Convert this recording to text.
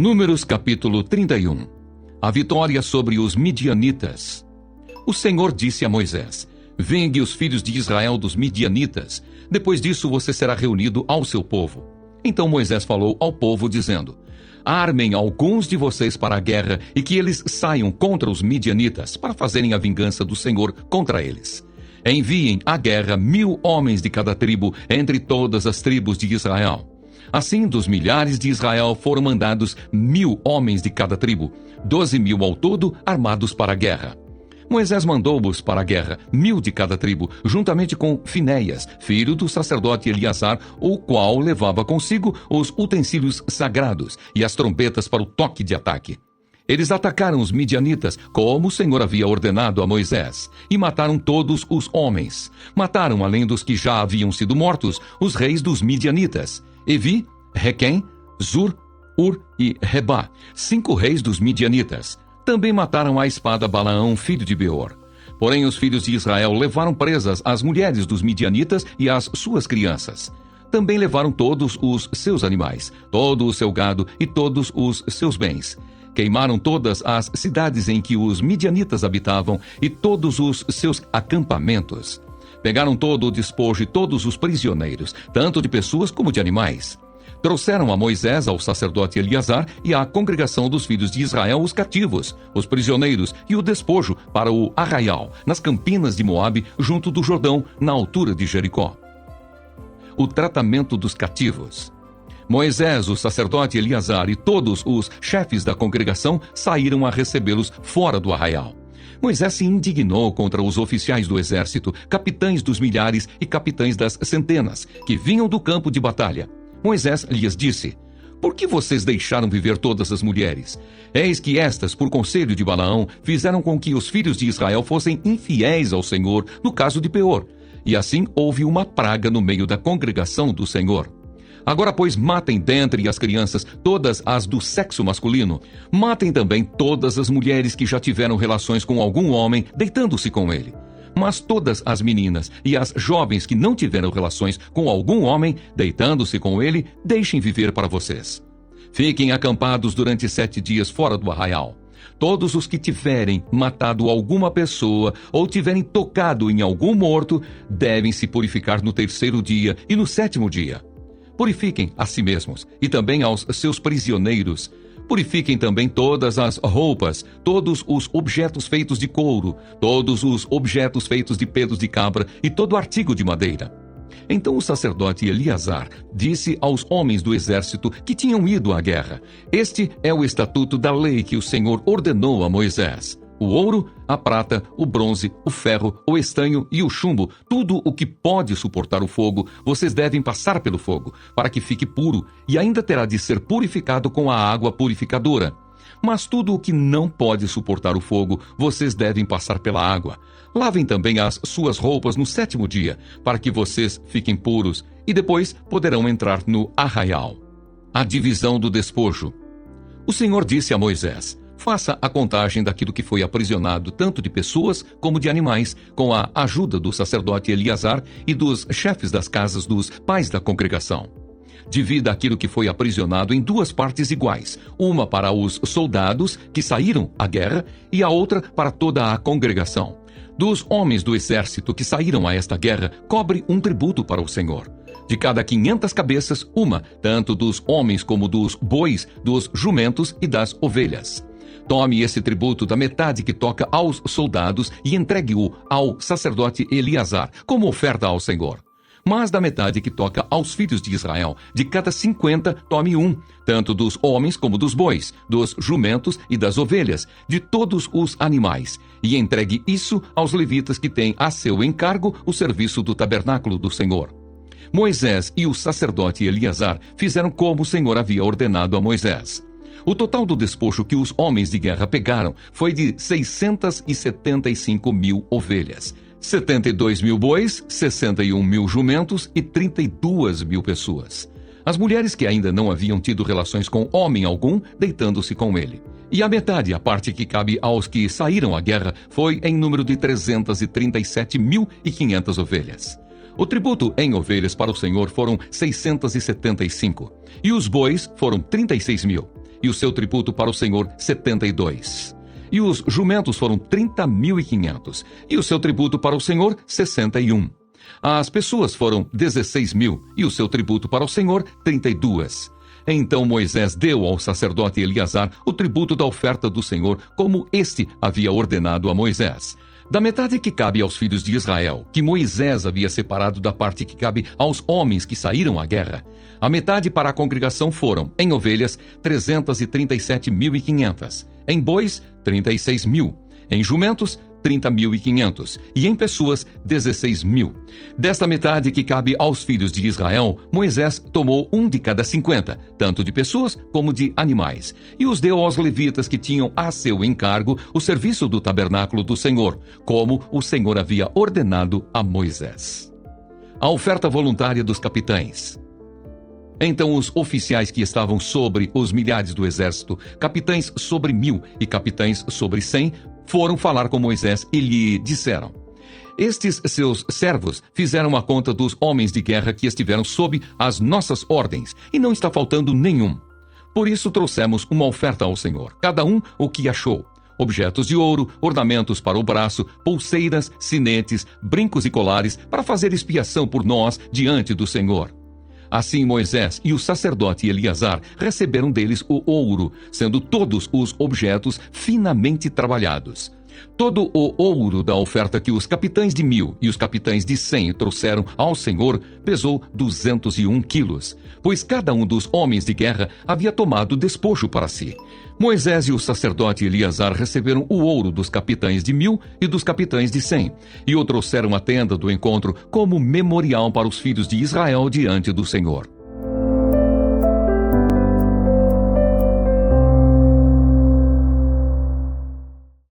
Números capítulo 31. A vitória sobre os midianitas. O Senhor disse a Moisés: vingue os filhos de Israel dos midianitas. Depois disso você será reunido ao seu povo. Então Moisés falou ao povo, dizendo: armem alguns de vocês para a guerra e que eles saiam contra os midianitas, para fazerem a vingança do Senhor contra eles. Enviem à guerra 1000 homens de cada tribo, entre todas as tribos de Israel. Assim, dos milhares de Israel foram mandados 1000 homens de cada tribo, 12.000 ao todo, armados para a guerra. Moisés mandou-os para a guerra, 1000 de cada tribo, juntamente com Finéias, filho do sacerdote Eleazar, o qual levava consigo os utensílios sagrados e as trombetas para o toque de ataque. Eles atacaram os midianitas, como o Senhor havia ordenado a Moisés, e mataram todos os homens. Mataram, além dos que já haviam sido mortos, os reis dos midianitas: Evi, Requém, Zur, Ur e Rebá, 5 reis dos midianitas. Também mataram à espada Balaão, filho de Beor. Porém, os filhos de Israel levaram presas as mulheres dos midianitas e as suas crianças. Também levaram todos os seus animais, todo o seu gado e todos os seus bens. Queimaram todas as cidades em que os midianitas habitavam e todos os seus acampamentos. Pegaram todo o despojo e todos os prisioneiros, tanto de pessoas como de animais. Trouxeram a Moisés, ao sacerdote Eleazar e à congregação dos filhos de Israel os cativos, os prisioneiros e o despojo para o arraial, nas campinas de Moabe, junto do Jordão, na altura de Jericó. O tratamento dos cativos. Moisés, o sacerdote Eleazar e todos os chefes da congregação saíram a recebê-los fora do arraial. Moisés se indignou contra os oficiais do exército, capitães dos milhares e capitães das centenas, que vinham do campo de batalha. Moisés lhes disse: por que vocês deixaram viver todas as mulheres? Eis que estas, por conselho de Balaão, fizeram com que os filhos de Israel fossem infiéis ao Senhor, no caso de Peor. E assim houve uma praga no meio da congregação do Senhor. Agora, pois, matem dentre as crianças todas as do sexo masculino. Matem também todas as mulheres que já tiveram relações com algum homem, deitando-se com ele. Mas todas as meninas e as jovens que não tiveram relações com algum homem, deitando-se com ele, deixem viver para vocês. Fiquem acampados durante 7 dias fora do arraial. Todos os que tiverem matado alguma pessoa ou tiverem tocado em algum morto, devem se purificar no 3º dia e no 7º dia. Purifiquem a si mesmos e também aos seus prisioneiros. Purifiquem também todas as roupas, todos os objetos feitos de couro, todos os objetos feitos de pelos de cabra e todo artigo de madeira. Então o sacerdote Eleazar disse aos homens do exército que tinham ido à guerra: este é o estatuto da lei que o Senhor ordenou a Moisés. O ouro, a prata, o bronze, o ferro, o estanho e o chumbo, tudo o que pode suportar o fogo, vocês devem passar pelo fogo, para que fique puro, e ainda terá de ser purificado com a água purificadora. Mas tudo o que não pode suportar o fogo, vocês devem passar pela água. Lavem também as suas roupas no 7º dia, para que vocês fiquem puros, e depois poderão entrar no arraial. A divisão do despojo. O Senhor disse a Moisés: faça a contagem daquilo que foi aprisionado, tanto de pessoas como de animais, com a ajuda do sacerdote Eleazar e dos chefes das casas dos pais da congregação. Divida aquilo que foi aprisionado em 2 partes iguais, uma para os soldados que saíram à guerra e a outra para toda a congregação. Dos homens do exército que saíram a esta guerra, cobre um tributo para o Senhor. De cada 500 cabeças, uma, tanto dos homens como dos bois, dos jumentos e das ovelhas. Tome esse tributo da metade que toca aos soldados e entregue-o ao sacerdote Eleazar, como oferta ao Senhor. Mas da metade que toca aos filhos de Israel, de cada 50, tome um, tanto dos homens como dos bois, dos jumentos e das ovelhas, de todos os animais, e entregue isso aos levitas que têm a seu encargo o serviço do tabernáculo do Senhor. Moisés e o sacerdote Eleazar fizeram como o Senhor havia ordenado a Moisés. O total do despojo que os homens de guerra pegaram foi de 675.000 ovelhas, 72.000 bois, 61.000 jumentos e 32.000 pessoas. As mulheres que ainda não haviam tido relações com homem algum, deitando-se com ele. E a metade, a parte que cabe aos que saíram à guerra, foi em número de 337.500 ovelhas. O tributo em ovelhas para o Senhor foram 675, e os bois foram 36.000. e o seu tributo para o Senhor 72. E os jumentos foram 30.500, e o seu tributo para o Senhor 61. As pessoas foram 16.000, e o seu tributo para o Senhor 32. Então Moisés deu ao sacerdote Eleazar o tributo da oferta do Senhor, como este havia ordenado a Moisés. Da metade que cabe aos filhos de Israel, que Moisés havia separado da parte que cabe aos homens que saíram à guerra, a metade para a congregação foram, em ovelhas, 337.500, em bois, 36.000, em jumentos, 30.500, e em pessoas, 16.000. Desta metade que cabe aos filhos de Israel, Moisés tomou um de cada 50, tanto de pessoas como de animais, e os deu aos levitas que tinham a seu encargo o serviço do tabernáculo do Senhor, como o Senhor havia ordenado a Moisés. A oferta voluntária dos capitães. Então os oficiais que estavam sobre os milhares do exército, capitães sobre 1.000 e capitães sobre 100, foram falar com Moisés e lhe disseram: estes seus servos fizeram a conta dos homens de guerra que estiveram sob as nossas ordens, e não está faltando nenhum. Por isso trouxemos uma oferta ao Senhor, cada um o que achou: objetos de ouro, ornamentos para o braço, pulseiras, sinetes, brincos e colares, para fazer expiação por nós diante do Senhor. Assim Moisés e o sacerdote Eleazar receberam deles o ouro, sendo todos os objetos finamente trabalhados. Todo o ouro da oferta que os capitães de 1.000 e os capitães de 100 trouxeram ao Senhor pesou 201 quilos, pois cada um dos homens de guerra havia tomado despojo para si. Moisés e o sacerdote Eleazar receberam o ouro dos capitães de 1.000 e dos capitães de 100, e o trouxeram à tenda do encontro como memorial para os filhos de Israel diante do Senhor.